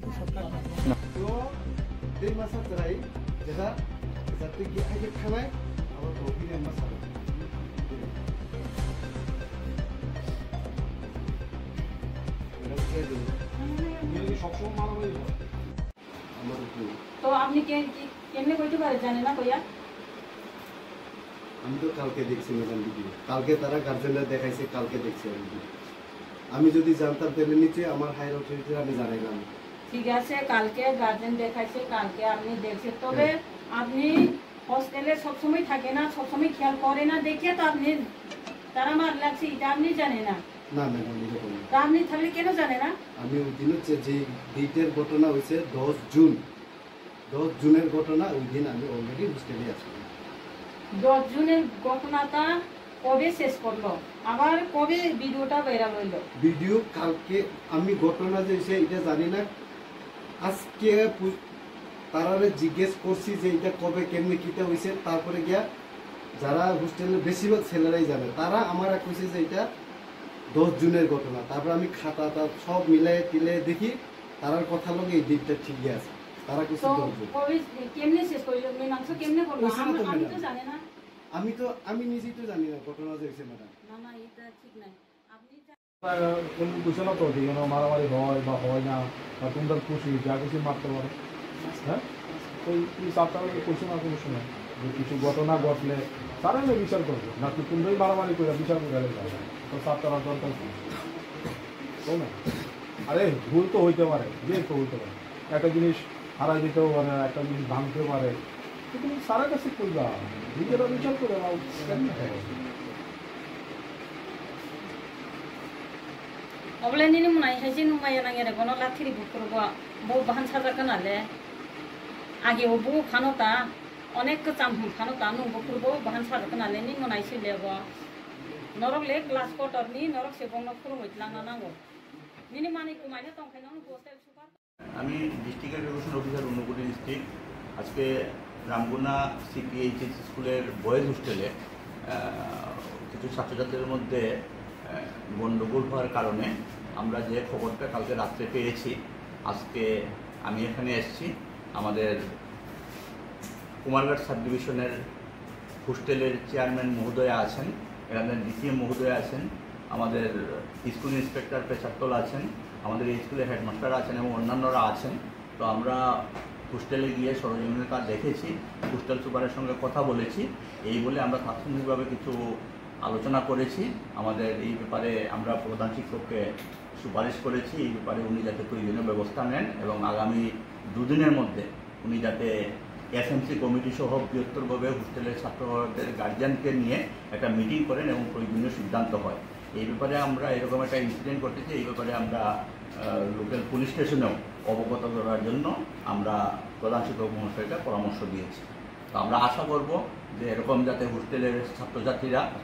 तो दै मासा जराय जेदा जाते कि आगे खानाय और टोपी मासा तो আপনি কেমনে কইতে পারে জানেন না কইয়া আমি তো কালকে দেখছি ম্যাডাম ভিডিও কালকে তারা গার্জেনরা দেখাইছে কালকে দেখছি আমি যদি জানতাম তাহলে নিচে আমার হায়ার অথরিটি আমি জানাইলাম ঠিক আছে কালকে গার্জেন দেখাইছে কালকে আপনি দেখছেন তবে আপনি হোস্টেলে সব সময় থাকে না সব সময় খেয়াল করে না দেখে তো আপনি তারা মার লাগছে এটা আপনি জানেন না না ম্যাডাম এরকম না তা আপনি তাহলে কেন জানেন না আমি ওই দিন হচ্ছে যে ডেটের ঘটনা হয়েছে 10 জুনের ঘটনা ওই দিন আমি অলরেডি হোস্টেলে আছি 10 জুনের ঘটনাটা কবে শেষ করলো আবার কবে ভিডিওটা ভাইরাল হইলো ভিডিও কালকে আমি ঘটনা যে এটা জানি না আজকে তারারে জিজ্ঞেস করছি যে এটা কবে কেমনে কিটা হয়েছে তারপরে গিয়া যারা হোস্টেলের বেশিরভাগ ছেলেরাই জানে তারা আমার কইছে যে এটা 10 জুনের ঘটনা তারপর আমি খাতা সব মিলাই টিলে দেখি তারার কথা লগে এই ডেটটা ঠিকই আছে তারা কিছু কবে কেমনে শেষ করলো মীমাংসা কেমনে করলো আমি তো জানি না আমি নিজেই তো জানি না ঘটনা যে হয়েছে ম্যাডাম না এটা ঠিক নাই আপনি কোন কুশল তো দিই মারামারি হয় বা হয় না বা তোমরা খুশি যা কিছু মারতে পারো হ্যাঁ ওই সাতটার কুশল না কোনো সময় যে কিছু ঘটনা ঘটলে তারা বিচার করবে না কি তোমরাই মারামারি করে বিচার করে যাবে তো সাতটার দরকার তাই না আরে ভুল তো হইতে পারে যে তো হইতে পারে একটা জিনিস হারাই দিতেও পারে একটা জিনিস ভাঙতেও পারে তুমি সারা কাছে করবা নিজেরা বিচার করে নাও অবলে নিনি মুনাই হাইছে নুমাই নাঙে কোন লাথিরি বুকুরব বউ বাহান সাজাকা নালে আগে ও বউ খানোতা অনেক চাম খানোতা নু বুকুরব বাহান সাজাকা নালে নি মুনাই ছিলেব নরক লে গ্লাস কটরনি নরক সেবং নখুরু হইতলাংনা নাঙ্গো নিনি মানি কুমাইনে তংখাইনো হোস্টেল সুপার আমি district education officer Unakoti district আজকে রামগুনা সিপিএইচএস স্কুলের বয়েজ হোস্টেলে কিছু ছাত্রছাত্রীদের মধ্যে গণ্ডগোল হওয়ার কারণে আমরা যে খবরটা কালকে রাত্রে পেয়েছি আজকে আমি এখানে এসেছি আমাদের কুমারঘাট সাব ডিভিশনের হোস্টেলের চেয়ারম্যান মহোদয়া আছেন এখানে ডিসিএম মহোদয়া আছেন আমাদের স্কুল ইন্সপেক্টর পেচারতল আছেন আমাদের এই স্কুলের হেডমাস্টার আছেন এবং অন্যান্যরা আছেন তো আমরা হোস্টেলে গিয়ে সরজমিনের কাজ দেখেছি হোস্টেল সুপারের সঙ্গে কথা বলেছি এই বলে আমরা তাৎক্ষণিকভাবে কিছু আলোচনা করেছি আমাদের এই ব্যাপারে আমরা প্রধান শিক্ষককে সুপারিশ করেছি এই ব্যাপারে উনি যাতে প্রয়োজনীয় ব্যবস্থা নেন এবং আগামী দুদিনের মধ্যে উনি যাতে এসএমসি কমিটি সহ বৃহত্তরভাবে হোস্টেলের ছাত্রদের গার্জিয়ানকে নিয়ে একটা মিটিং করেন এবং প্রয়োজনীয় সিদ্ধান্ত হয় এই ব্যাপারে আমরা এরকম একটা ইনসিডেন্ট করতেছি এই ব্যাপারে আমরা লোকাল পুলিশ স্টেশনেও অবগত করার জন্য আমরা প্রধান শিক্ষক মহাশয়কে পরামর্শ দিয়েছি তো আমরা আশা করব যে এরকম যাতে হোস্টেলের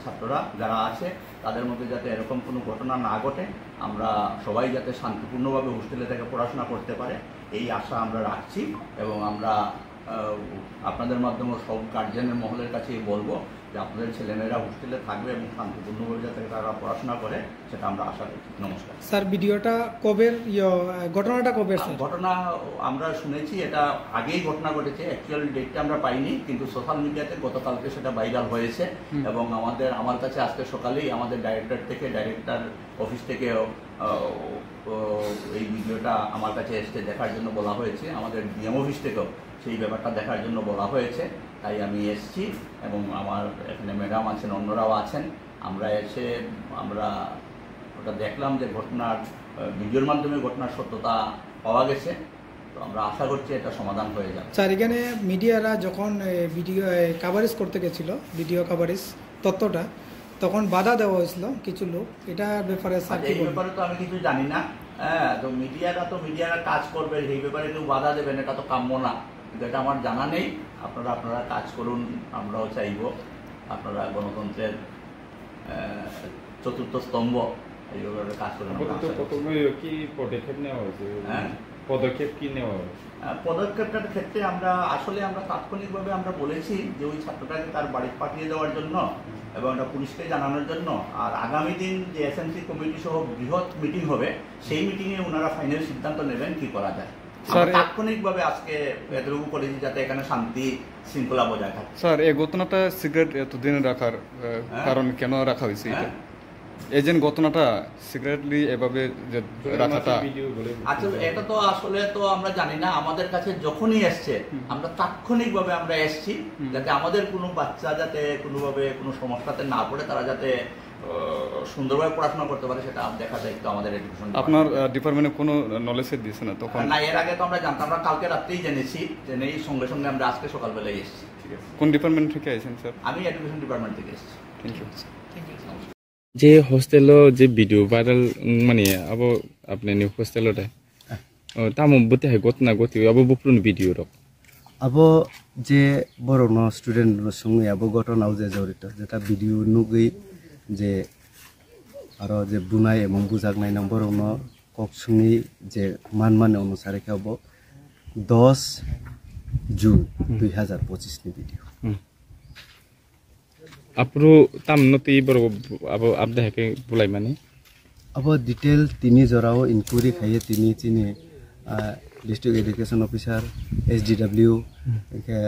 ছাত্ররা যারা আছে তাদের মধ্যে যাতে এরকম কোনো ঘটনা না ঘটে আমরা সবাই যাতে শান্তিপূর্ণভাবে হোস্টেলে থেকে পড়াশোনা করতে পারে এই আশা আমরা রাখছি এবং আমরা আপনাদের মাধ্যমে সব গার্জিয়ানের মহলের কাছেই বলবো যে আপনাদের ছেলেমেয়েরা হোস্টেলে থাকবে এবং শান্তিপূর্ণভাবে যাতে তারা পড়াশোনা করে সেটা আমরা আশা করছি নমস্কার স্যার ভিডিওটা কবের ঘটনাটা কবে ঘটনা আমরা শুনেছি এটা আগেই ঘটনা ঘটেছে অ্যাকচুয়াল ডেটটা আমরা পাইনি কিন্তু সোশ্যাল মিডিয়াতে গতকালকে সেটা ভাইরাল হয়েছে এবং আমার কাছে আজকে সকালেই আমাদের ডাইরেক্টর অফিস থেকে এই ভিডিওটা আমার কাছে এসে দেখার জন্য বলা হয়েছে আমাদের ডিএম অফিস থেকেও সেই ব্যাপারটা দেখার জন্য বলা হয়েছে তাই আমি এসেছি এবং আমার এখানে ম্যাডাম আছেন অন্যরাও আছেন আমরা এসে আমরা ওটা দেখলাম যে ঘটনার ভিডিওর মাধ্যমে ঘটনার সত্যতা পাওয়া গেছে তো আমরা আশা করছি এটা সমাধান হয়ে যাবে স্যার এখানে মিডিয়ারা যখন ভিডিও কাভারেজ করতে গেছিল ভিডিও কাভারেজ তথ্যটা তখন বাধা দেওয়া হয়েছিল কিছু লোক এটা ব্যাপারে স্যার এই ব্যাপারে তো আমি কিছু জানি না তো মিডিয়ারা কাজ করবে এই ব্যাপারে কেউ বাধা দেবেন এটা তো কাম্য না কিন্তু এটা আমার জানা নেই আপনারা কাজ করুন আমরাও চাইব আপনারা গণতন্ত্রের চতুর্থ স্তম্ভ এই ব্যাপারে কাজ করুন কি পদক্ষেপ নেওয়া হয়েছে পদক্ষেপ কি নেওয়া হয়েছে পদক্ষেপটার ক্ষেত্রে আমরা তাৎক্ষণিকভাবে আমরা বলেছি যে ওই ছাত্রটাকে তার বাড়ি পাঠিয়ে দেওয়ার জন্য এবং এটা পুলিশকে জানানোর জন্য আর আগামী দিন যে এসএমসি কমিটি সহ বৃহৎ মিটিং হবে সেই মিটিংয়ে ওনারা ফাইনাল সিদ্ধান্ত নেবেন কি করা যায় স্যার তাৎক্ষণিকভাবে আজকে এতটুকু করেছি যাতে এখানে শান্তি শৃঙ্খলা বজায় থাকে। স্যার এই ঘটনাটা সিগারেট এতদিন রাখার কারণ কেন রাখা হয়েছে এটা? এই যে ঘটনাটা সিগারেটলি এভাবে রাখাটা আসলে এটা তো আসলে তো আমরা জানি না, আমাদের কাছে যখনই এসছে আমরা তাৎক্ষণিকভাবে আমরা এসছি যাতে আমাদের কোনো বাচ্চা যাতে কোনোভাবে কোনো সমস্যাতে না পড়ে, তারা যাতে সুন্দরভাবে পড়াশোনা করতে পারে সেটা দেখা দায়িত্ব আমাদের এডুকেশন। আপনার ডিপার্টমেন্টে কোনো নলেজে দিয়েছে না তখন? না, এর আগে তো আমরা জানতাম, আমরা কালকে রাত্রেই জেনেছি, জেনে সঙ্গে সঙ্গে আমরা আজকে সকালবেলায় এসেছি। কোন ডিপার্টমেন্ট থেকে আছেন স্যার? আমি এডুকেশন ডিপার্টমেন্ট থেকে এসেছি। Thank you. যে হোস্টেল যে ভিডিও ভাইরাল মানে अब আপনি নিউ হোস্টেলতে তাম বতে হয় ঘটনা গতি अब বুকরুন ভিডিও রক अब যে বড় ন স্টুডেন্ট সঙ্গে अब ঘটনাও যে জড়িত যেটা ভিডিও নুগৈ যে আর যে বুনাই এবং বুজাগনাই নম্বর ন কক সঙ্গে যে মান অনুসারে अब 10 জুন 2025 नि ভিডিও আপরু তাম নতি বড় अब আপদা হেকে বুলাই মানে अब डिटेल তিনি জরাও ইনকোয়ারি খাইয়ে তিনি ডিস্ট্রিক্ট এডুকেশন অফিসার SDW के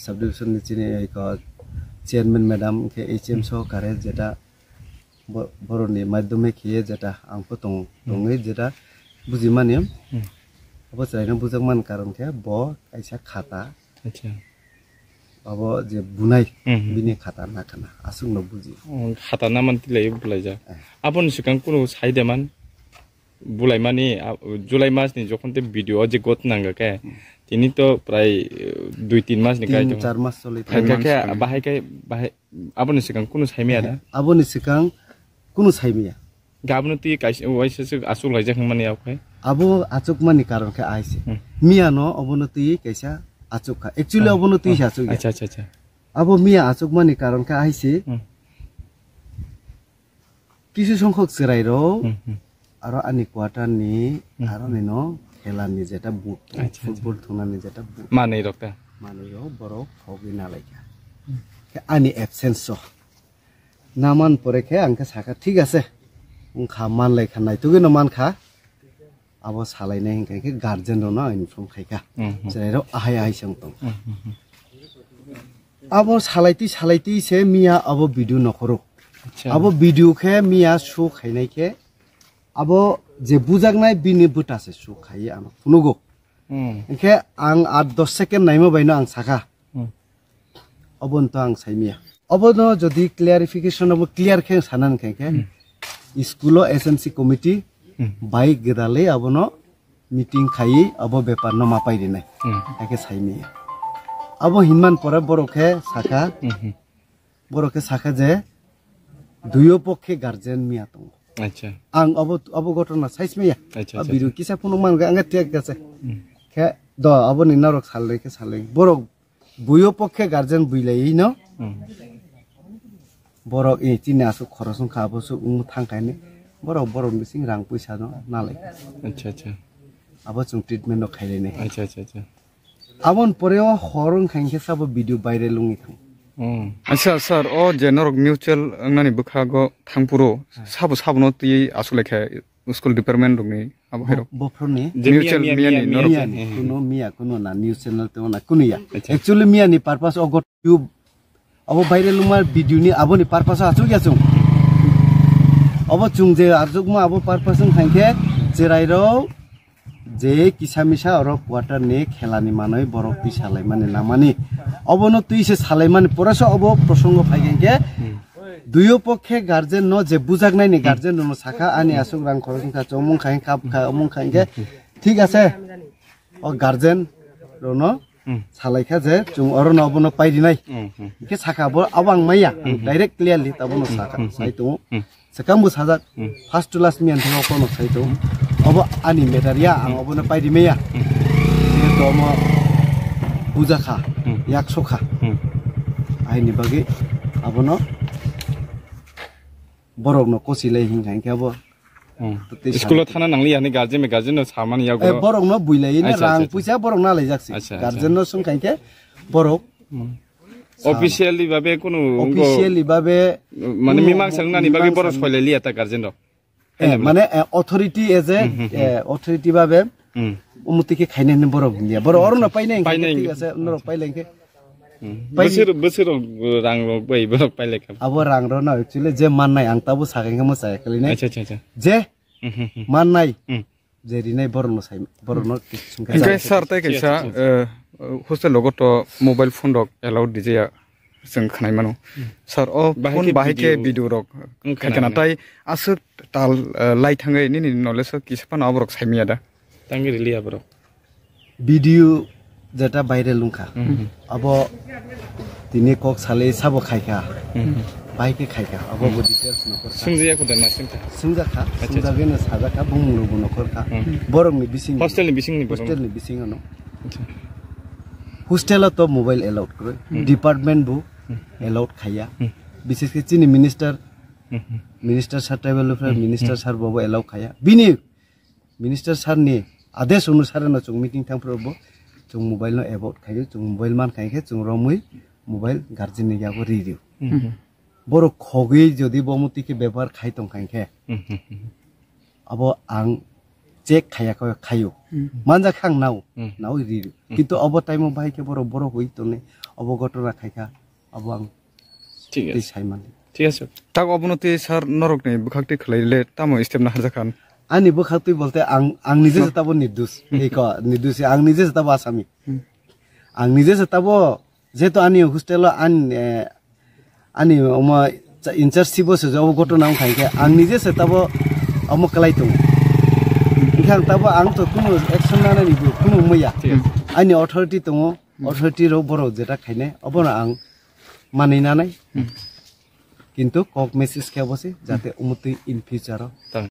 सब डिविजन নিচিনে চেয়ারম্যান ম্যাডাম के HM সহকারে যেটা বরনি মাধ্যমে খেয়ে যেটা আংপ দङै যেটা বুজি মানে अब চাইনা বুজাকমান কারণ के ब কাইসা খাতা আচ্ছা अब যে বুনাই বিনি খাতা না খানা আসুক ন বুজি খাতা নামান তিলাই বুলাই যা আপন সিকাং কোনো সাইদেমান বুলাই মানে জুলাই মাসনি যখন তে ভিডিও যে ঘটনাঙ্গাকে তিনি তো প্রায় 2-3 মাস নি কাই 4 মাস চলে কাকে বাহাই আপন সিকাং কোনো সাইমিয়া দা আবনি সিকাং কোনো সাইমিয়া গাবনো তি কাইস ওয়াইসে আসুক লাইজা খাং মানে আউখাই আবো আচুক মানি কারণ কে আইছে মিয়া ন অবনতি কাইসা আচুক খা एक्चुअली অবনতি আচুক আচ্ছা আচ্ছা আচ্ছা আবো মিয়া আচুক মানি কারণ কে আইছে কিছু সংখ্যক সেরাইরো আর আনি কোয়ার্টার নি আর নিন খেলা নি যেটা বুট ফুটবল থুনা নি যেটা বুট মানে রক্তা মানে বড় ফগি না লাইকা আনি অ্যাবসেন্স নামান পরে খে আংকে সাকা ঠিক আছে খা মান লাইখা নাই তুই ন মান খা अब सालायनाय हिंखायके गार्जेन रो ना इनफर्म खायका जेराव आहाय आहाय संग दं अब सालायती से मिया अब भिडियो नखरो अब भिडियो के मिया शो खायनाय के अब जे बुजागनाय बिनि बुटासे शो खायो आं फुनुगो इनके आं 8-10 सेकेन्ड नायमो बायनो आं साखा अबनतो आं सायमिया अब न जदि क्लियारिफिकेशन अब क्लियर खे सानान खायके स्कूलो एसएमसी कमिटी बाइक गेदाले अब न मीटिंग खाई अब बेपार न मापाई दिनाय एके साइमी अब हिनमान परे बरखे साखा जे दुयो पक्षे गार्जियन मिया दं अच्छा आं अब घटना साइज मिया अच्छा बिरु किसा फुनु मान आंगा टेक गसे के द अब नि नरक साले बरक बुयो पक्षे गार्जियन बुइलाई न बरक ए तिने आसु खरसं खाबसु थांखायने बरक बिसिं रां पैसा न नालाय अच्छा अच्छा अब जों ट्रिटमेन्ट न खायलेने अच्छा अच्छा अच्छा आबन परेव हरं खायके सब भिडियो भाइरल लुङि थां আচ্ছা স্যার ও যে নরক মিউচুয়াল আংনানি বখাগো থাংপুরো সাবনো তুই আসলেখা স্কুল ডিপার্টমেন্ট দংনি আবো হেরো বফরনি মিউচুয়াল মিয়ানি নরক কোনো না নিউজ চ্যানেল তো না কুনিয়া एक्चुअली मियानि पारपास अ गट टिउब अब भाइरल लुमार भिडियोनि आबोनि पारपास आचु ग्याचुं अब चुं जे आजुगमा अब पारपासं खायके जेराइरो जे किसामिसा और क्वार्टर ने खेलानि मानै बरक पिसालाय माने नामानि अबनो तुइसे सालाय माने परासो अब प्रसंग फाइगेंके दुयो पक्षे गार्जियन न जे बुजागनायनि गार्जियन न साखा आनि आसुग रां खरसंखा चमुं खाय काप खा अमुं खायके ठीक আছে ओ गार्जियन रनो सालायखा जे जों अरन अबनो पाइदिनाय के साखाबो अब आं माया डाइरेक्ट क्लियरलि तबनो साखा साइतो सेकामबो साजा फार्स्ट टू लास्ट मियान थेङाव कोनो साइतो अब आनि मेटारिया आं अबनो पाइदिमेया जे दम बुजाखा याकसखा आइनि बागै अबनो बरकनो कोसिलाय हिंखायके अब स्कुलाव थाना नांलि यानि गार्जियन सामानि यागो बरकनो बुइलायनो रां पैसा बरक नालाय जाक्सि गार्जियन संखायके बरक ऑफिशियली भाबे कोनो ऑफिशियली भाबे माने मिमां सांगनानि बागै बर सयलायलि आता गार्जियन माने अथॉरिटी एज ए अथॉरिटी भाबे umuti ke khaine ne borok niya boro orno paine ঠিক আছে অন্যর পাইলে বছর রাং রক বাই বরক পাইলে কাব abo rang ro na actually je mannai ang tabu saking mo sai kali ne আচ্ছা আচ্ছা je mannai je rinai borno sai borno ओमफ्राय सार ताय कैसा हस्टेल लोगोट मोबाइल फोन रक एलाउड दिजेया जों खोनाय मानो सार अ फोन बाहायके भिडिअ रक खायkana ताय आसो ताल लाइ थाङै नि नलेज किसपा ना बरक साइमिया दा तांगे रिलिया बरक video যেটা বাইরে লুঙ্কা abo tini kok sale sabo khaika বাইকে খাইকা abo bo details nokor सुंजिया को दना सिंता sungjakha sungjagena sajaka bumuru bu nokor kha borok ni bising hostel नि बिसिंग नि hostel ni bising ano hostel to mobile allowed kore department bu allowed khaya বিশেষ করে চিনি minister sir tribal welfare minister sir বাবু allowed khaya bini minister sir ni आदेश अनुसार न जों meeting थांफ्रोबो जों mobile न एबाउट खायो जों मोबाइल मान खायखे जों रमै मोबाइल गार्जियन नि याबो रिडिउ बरो खगै जदि बमुति के व्यवहार खाय तंग खायखे अबो आं चेक खायाखै खायो मानजा खां नाव रिडिउ किन्तु अबो टाइम बाहायखे बरो होई तने अबो घटना खायखा अबो आं ठीक है साइमान ठीक है ताक अबनति सार नरकनि बुखाक्ति खलाइले तामो स्टेप ना हारजाखान आंनि बोखाक्ति बोलते आं निजे जताबो निर्दोष एका निर्दोष आं निजे जताबो आसामी आं निजे जताबो जेतो आंनि हस्टेल आंनि अमा इनचार्ज सिबो सो जाव घटना खायखे आं निजे जताबो अमो कलाई दं इखां ताबो आं तो कुनु एक्शन लानायनि कुनु मैया आंनि अथॉरिटी दङ अथॉरिटी रो बरो जेटा खायने अबनो आं मानिनानै किन्तु कक मेसेज खाबोसे जाते उमुति इन फ्यूचर